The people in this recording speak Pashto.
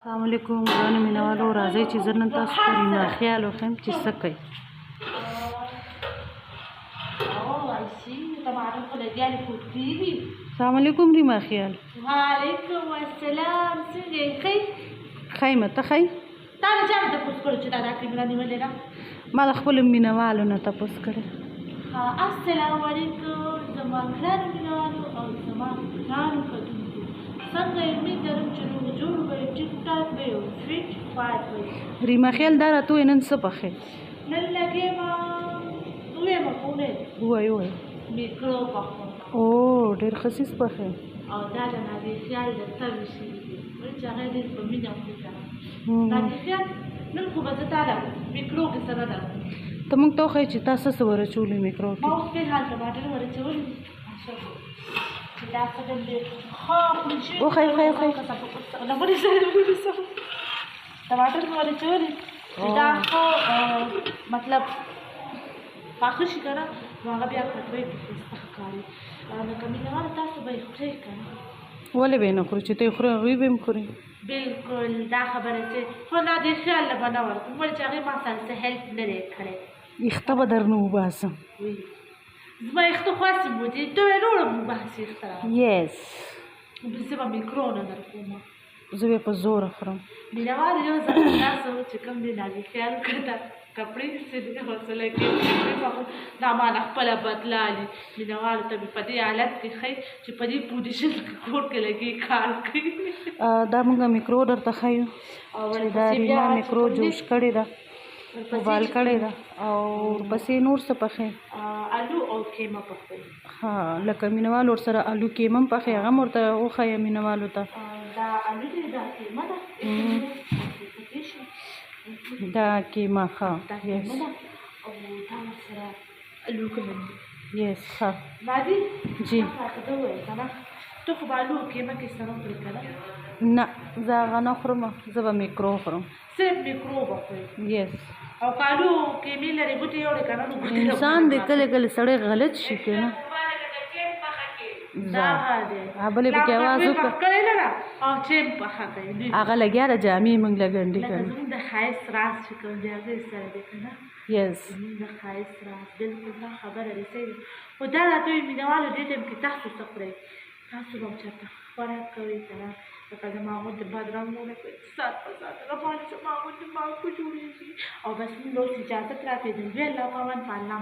السلام علیکم ګرانو مینهوالو، راځئ چې زه نن تاسو ته ریما خیال وښیم چې څه کوي. السلام علیکم ریما خیال. وعلیکم السلام. څنګه یې؟ ښه ښه یم، ته ښه یې؟ تا له چا نه تپوس کړو چې دا کیمره نیولې ده؟ ما د خپلو مینهوالو نه تپوس کړی. السلام علیکم زما ګرانو مینهوالو او زما ګرانو کتونکو، څنګه یې؟ امید لرم چې روغ جوړ به یې، ټیک ټاک به یې او فټ فاټ به یې. ریما خیال دا راته ووایه نن څه پخې؟ نن لګېږم ووایم که ونه؟ ووایه ووایه. میکرو پخوم. او ډېر ښه څیز پخې. او دا د نادر خیال د تبې شوي دي، ولې چې هغه ډېر په مینه خوري که نه. نادر خیال نن خو به زه تا له میکرو کې څه نه درکړم. ته موږ ته وښایه چې تا څه څه ورچولي میکرو کې؟ ما اوس فلحال ټماټر ورچولي دي. چې دا څه ډول دی ښه خوند شوي. وښایه وښایه وښایه. ټماټر مې ورچولي چې دا ښه مطلب پاخه شي که نه، نو هغه بیا کټوۍ کې ښایسته ښکاري. لکه مینهوالو تاسو به یې خورئ که نه؟ ولې به یې نه خورو؟ چې ته یې خورې هغوی به یې هم خوري. بلکل دا خبره چې خو نادر خیال له به نه ورکړم، ولې چې هغې ما سره څه هیلپ نه دی کړی. ویښته به در نه وباسم. زما ویښته خواسې مو دي، ته یې نوره وباسې ویښته را. یس. زه به میکرو نه درکوم. زه بیا په زوره خورم. مینهوالو یو ځل تاسو چې کوم دی نادر خیال کړه کپړې چې دي حوصله کې دا ما نه خپله بدلالي. مینهوالو ته مې په دې حالت کې ښایي چې په دې پوزیشن کې کور کې لګي کار کوي. دا موږ میکرو درته ښیو چې دا ریما میکرو جوش کړې ده، وبال کړې ده، او ورپسې نور څه پخې؟ الو او کیمه پخوي. ها لکه مینهوالو ورسره الو کیمه هم پخې، هغه هم ورته وښیه مینهوالو ته. دا الو دی، دا کیمه ده. دا کیمه ښه. دا کیمه ده او دا ورسره الو کوم. یس ښه. نادي جی راته ده ووایه که نه، ته خو به الو او کیمه کې سره خورې که نه؟ نه زه هغه نه خورم، زه به میکرو خورم. صرف میکرو به خورې؟ یس. او که الو کیمې لرې ګوتې یوړې که نه، نو انسان دی کله کله سړی غلط شي که نه. بلې پکې اواز وکړه. او چیم پخه کوي هغه لګیا ده جامې موږ لګنډې لکه کړو. زموږ د ښایست راز چې کوم دی هغې سره دی که نه. یس. زموږ د ښایست راز بلکل دا خبره دی صحیح ده. خو دا راته وایي مینهوالو دې ټایم کې تاسو څه خورئ؟ تاسو به هم چېرته خوراک کوئ که نه؟ لکه زما غوندې بادرنګونه کوي ساعت په ساعت، هغه باندې زما غوندې ماغزه جوړېږي. او بس موږ اوس اجازت راکړئ د دوی الله پامان په الله